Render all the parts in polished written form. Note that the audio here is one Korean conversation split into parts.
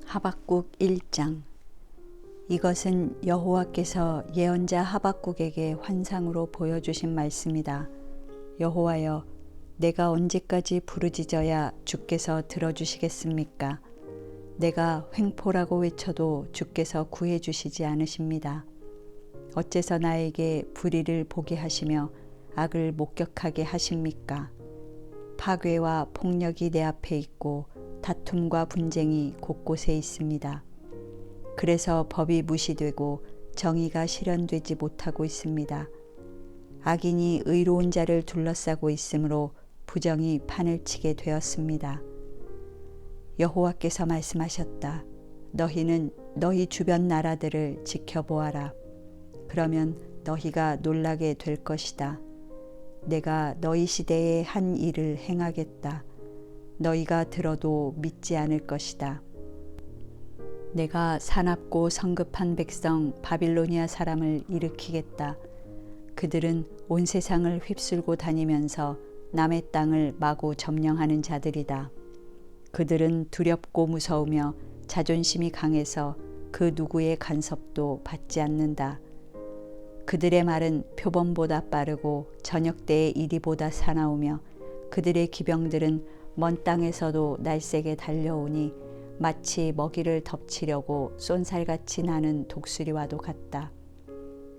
하박국 1장. 이것은 여호와께서 예언자 하박국에게 환상으로 보여주신 말씀이다. 여호와여, 내가 언제까지 부르짖어야 주께서 들어주시겠습니까? 내가 횡포라고 외쳐도 주께서 구해주시지 않으십니다. 어째서 나에게 불의를 보게 하시며 악을 목격하게 하십니까? 파괴와 폭력이 내 앞에 있고 다툼과 분쟁이 곳곳에 있습니다. 그래서 법이 무시되고 정의가 실현되지 못하고 있습니다. 악인이 의로운 자를 둘러싸고 있으므로 부정이 판을 치게 되었습니다. 여호와께서 말씀하셨다. 너희는 너희 주변 나라들을 지켜보아라. 그러면 너희가 놀라게 될 것이다. 내가 너희 시대에 한 일을 행하겠다. 너희가 들어도 믿지 않을 것이다. 내가 사납고 성급한 백성 바빌로니아 사람을 일으키겠다. 그들은 온 세상을 휩쓸고 다니면서 남의 땅을 마구 점령하는 자들이다. 그들은 두렵고 무서우며 자존심이 강해서 그 누구의 간섭도 받지 않는다. 그들의 말은 표범보다 빠르고 저녁 때의 이리보다 사나우며 그들의 기병들은 먼 땅에서도 날쌔게 달려오니 마치 먹이를 덮치려고 쏜살같이 나는 독수리와도 같다.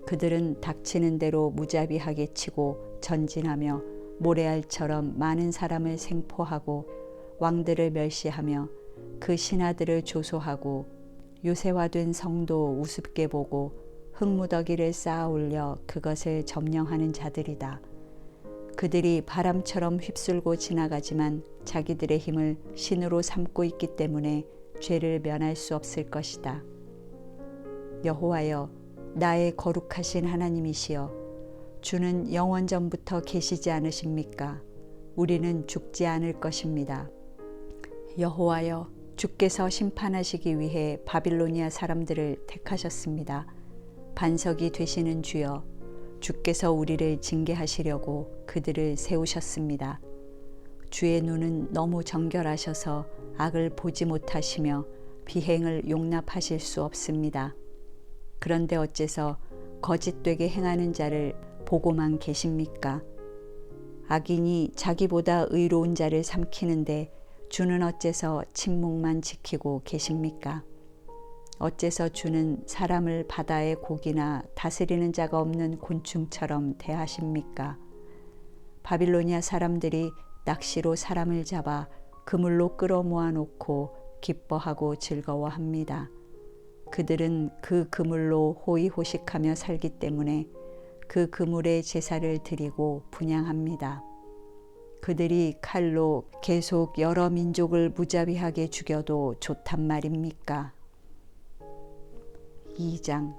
그들은 닥치는 대로 무자비하게 치고 전진하며 모래알처럼 많은 사람을 생포하고 왕들을 멸시하며 그 신하들을 조소하고 요새화된 성도 우습게 보고 흙무더기를 쌓아 올려 그것을 점령하는 자들이다. 그들이 바람처럼 휩쓸고 지나가지만 자기들의 힘을 신으로 삼고 있기 때문에 죄를 면할 수 없을 것이다. 여호와여, 나의 거룩하신 하나님이시여, 주는 영원전부터 계시지 않으십니까? 우리는 죽지 않을 것입니다. 여호와여, 주께서 심판하시기 위해 바빌로니아 사람들을 택하셨습니다. 반석이 되시는 주여, 주께서 우리를 징계하시려고 그들을 세우셨습니다. 주의 눈은 너무 정결하셔서 악을 보지 못하시며 비행을 용납하실 수 없습니다. 그런데 어째서 거짓되게 행하는 자를 보고만 계십니까? 악인이 자기보다 의로운 자를 삼키는데 주는 어째서 침묵만 지키고 계십니까? 어째서 주는 사람을 바다의 고기나 다스리는 자가 없는 곤충처럼 대하십니까? 바빌로니아 사람들이 낚시로 사람을 잡아 그물로 끌어모아 놓고 기뻐하고 즐거워합니다. 그들은 그 그물로 호의호식하며 살기 때문에 그 그물에 제사를 드리고 분향합니다. 그들이 칼로 계속 여러 민족을 무자비하게 죽여도 좋단 말입니까? 2장.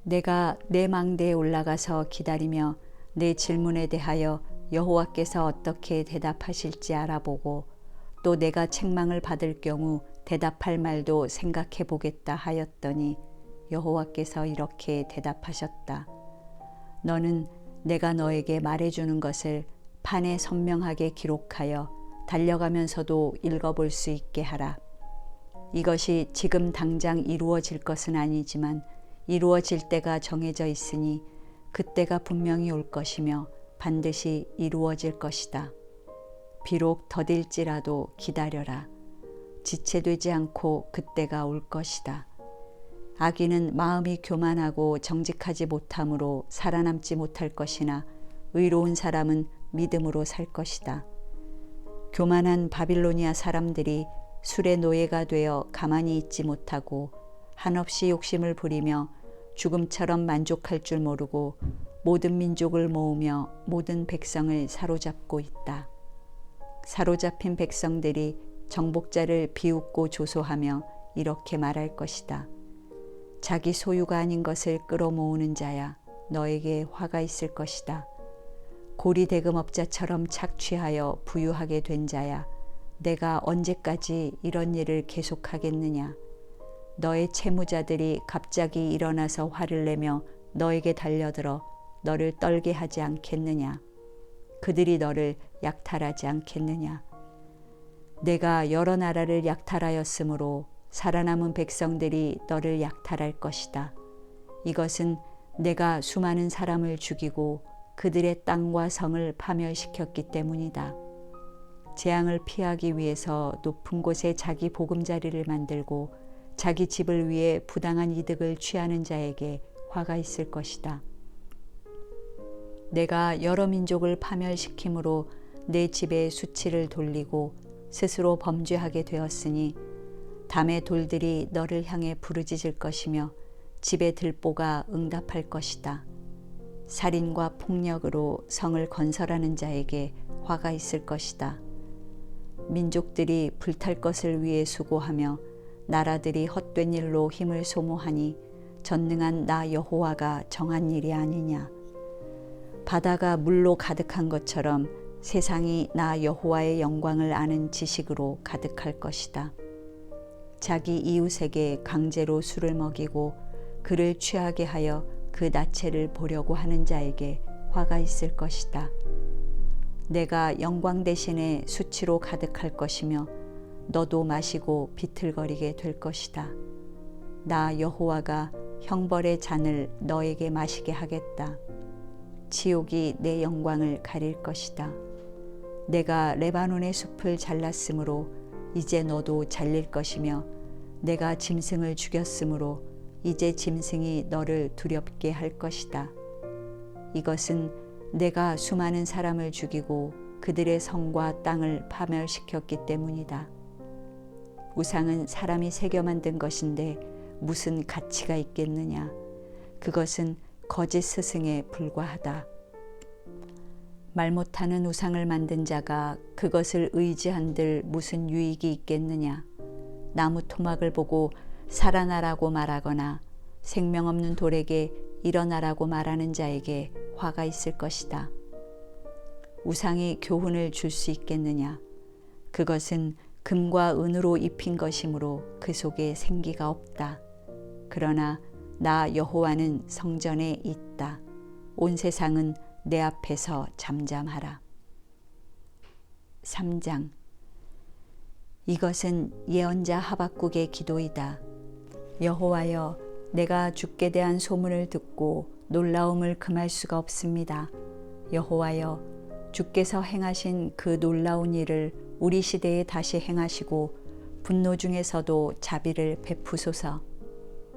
내가 내 망대에 올라가서 기다리며 내 질문에 대하여 여호와께서 어떻게 대답하실지 알아보고 또 내가 책망을 받을 경우 대답할 말도 생각해 보겠다 하였더니 여호와께서 이렇게 대답하셨다. 너는 내가 너에게 말해주는 것을 판에 선명하게 기록하여 달려가면서도 읽어볼 수 있게 하라. 이것이 지금 당장 이루어질 것은 아니지만 이루어질 때가 정해져 있으니 그때가 분명히 올 것이며 반드시 이루어질 것이다. 비록 더딜지라도 기다려라. 지체되지 않고 그때가 올 것이다. 악인은 마음이 교만하고 정직하지 못함으로 살아남지 못할 것이나 의로운 사람은 믿음으로 살 것이다. 교만한 바빌로니아 사람들이 술의 노예가 되어 가만히 있지 못하고 한없이 욕심을 부리며 죽음처럼 만족할 줄 모르고 모든 민족을 모으며 모든 백성을 사로잡고 있다. 사로잡힌 백성들이 정복자를 비웃고 조소하며 이렇게 말할 것이다. 자기 소유가 아닌 것을 끌어모으는 자야, 너에게 화가 있을 것이다. 고리대금업자처럼 착취하여 부유하게 된 자야, 내가 언제까지 이런 일을 계속하겠느냐. 너의 채무자들이 갑자기 일어나서 화를 내며 너에게 달려들어 너를 떨게 하지 않겠느냐. 그들이 너를 약탈하지 않겠느냐. 내가 여러 나라를 약탈하였으므로 살아남은 백성들이 너를 약탈할 것이다. 이것은 내가 수많은 사람을 죽이고 그들의 땅과 성을 파멸시켰기 때문이다. 재앙을 피하기 위해서 높은 곳에 자기 보금자리를 만들고 자기 집을 위해 부당한 이득을 취하는 자에게 화가 있을 것이다. 내가 여러 민족을 파멸시킴으로 내 집에 수치를 돌리고 스스로 범죄하게 되었으니 담의 돌들이 너를 향해 부르짖을 것이며 집의 들보가 응답할 것이다. 살인과 폭력으로 성을 건설하는 자에게 화가 있을 것이다. 민족들이 불탈 것을 위해 수고하며 나라들이 헛된 일로 힘을 소모하니 전능한 나 여호와가 정한 일이 아니냐. 바다가 물로 가득한 것처럼 세상이 나 여호와의 영광을 아는 지식으로 가득할 것이다. 자기 이웃에게 강제로 술을 먹이고 그를 취하게 하여 그 나체를 보려고 하는 자에게 화가 있을 것이다. 내가 영광 대신에 수치로 가득할 것이며 너도 마시고 비틀거리게 될 것이다. 나 여호와가 형벌의 잔을 너에게 마시게 하겠다. 지옥이 내 영광을 가릴 것이다. 내가 레바논의 숲을 잘랐으므로 이제 너도 잘릴 것이며 내가 짐승을 죽였으므로 이제 짐승이 너를 두렵게 할 것이다. 이것은 내가 수많은 사람을 죽이고 그들의 성과 땅을 파멸시켰기 때문이다. 우상은 사람이 새겨 만든 것인데 무슨 가치가 있겠느냐. 그것은 거짓 스승에 불과하다. 말 못하는 우상을 만든 자가 그것을 의지한들 무슨 유익이 있겠느냐. 나무 토막을 보고 살아나라고 말하거나 생명 없는 돌에게 일어나라고 말하는 자에게 화가 있을 것이다. 우상이 교훈을 줄 수 있겠느냐. 그것은 금과 은으로 입힌 것이므로 그 속에 생기가 없다. 그러나 나 여호와는 성전에 있다. 온 세상은 내 앞에서 잠잠하라. 3장. 이것은 예언자 하박국의 기도이다. 여호와여, 내가 주께 대한 소문을 듣고 놀라움을 금할 수가 없습니다. 여호와여, 주께서 행하신 그 놀라운 일을 우리 시대에 다시 행하시고 분노 중에서도 자비를 베푸소서.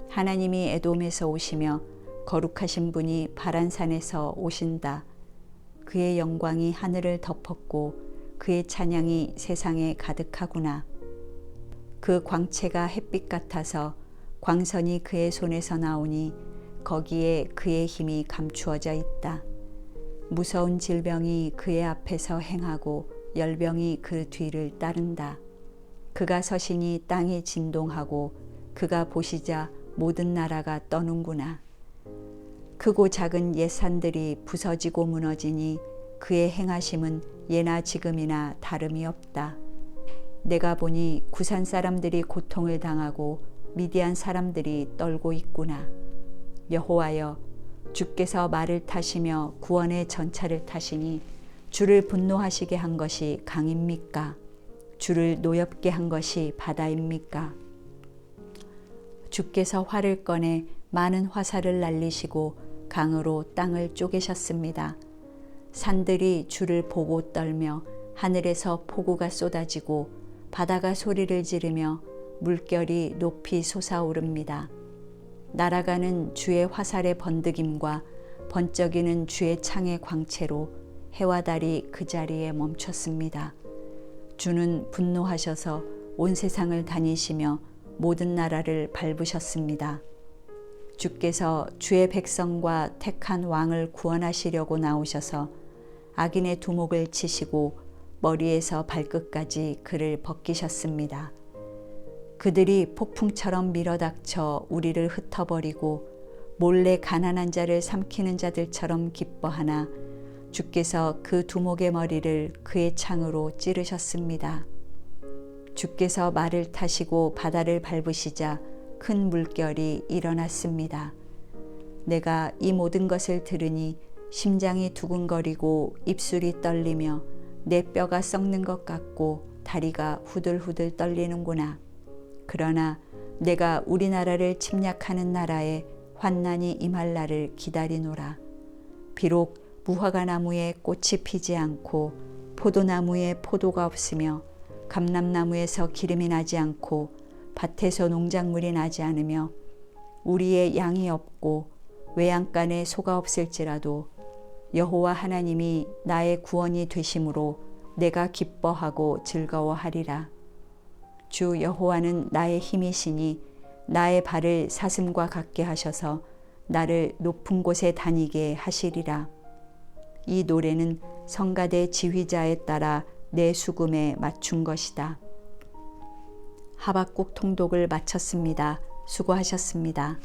하나님이 에돔에서 오시며 거룩하신 분이 바란산에서 오신다. 그의 영광이 하늘을 덮었고 그의 찬양이 세상에 가득하구나. 그 광채가 햇빛 같아서 광선이 그의 손에서 나오니 거기에 그의 힘이 감추어져 있다. 무서운 질병이 그의 앞에서 행하고 열병이 그 뒤를 따른다. 그가 서시니 땅이 진동하고 그가 보시자 모든 나라가 떠는구나. 크고 작은 옛산들이 부서지고 무너지니 그의 행하심은 예나 지금이나 다름이 없다. 내가 보니 구산 사람들이 고통을 당하고 미디안 사람들이 떨고 있구나. 여호와여, 주께서 말을 타시며 구원의 전차를 타시니 주를 분노하시게 한 것이 강입니까? 주를 노엽게 한 것이 바다입니까? 주께서 활을 꺼내 많은 화살을 날리시고 강으로 땅을 쪼개셨습니다. 산들이 주를 보고 떨며 하늘에서 폭우가 쏟아지고 바다가 소리를 지르며 물결이 높이 솟아오릅니다. 날아가는 주의 화살의 번득임과 번쩍이는 주의 창의 광채로 해와 달이 그 자리에 멈췄습니다. 주는 분노하셔서 온 세상을 다니시며 모든 나라를 밟으셨습니다. 주께서 주의 백성과 택한 왕을 구원하시려고 나오셔서 악인의 두목을 치시고 머리에서 발끝까지 그를 벗기셨습니다. 그들이 폭풍처럼 밀어닥쳐 우리를 흩어버리고 몰래 가난한 자를 삼키는 자들처럼 기뻐하나 주께서 그 두목의 머리를 그의 창으로 찌르셨습니다. 주께서 말을 타시고 바다를 밟으시자 큰 물결이 일어났습니다. 내가 이 모든 것을 들으니 심장이 두근거리고 입술이 떨리며 내 뼈가 썩는 것 같고 다리가 후들후들 떨리는구나. 그러나 내가 우리나라를 침략하는 나라에 환난이 임할 날을 기다리노라. 비록 무화과나무에 꽃이 피지 않고 포도나무에 포도가 없으며 감람나무에서 기름이 나지 않고 밭에서 농작물이 나지 않으며 우리의 양이 없고 외양간에 소가 없을지라도 여호와 하나님이 나의 구원이 되심으로 내가 기뻐하고 즐거워하리라. 주 여호와는 나의 힘이시니 나의 발을 사슴과 같게 하셔서 나를 높은 곳에 다니게 하시리라. 이 노래는 성가대 지휘자에 따라 내 수금에 맞춘 것이다. 하박국 통독을 마쳤습니다. 수고하셨습니다.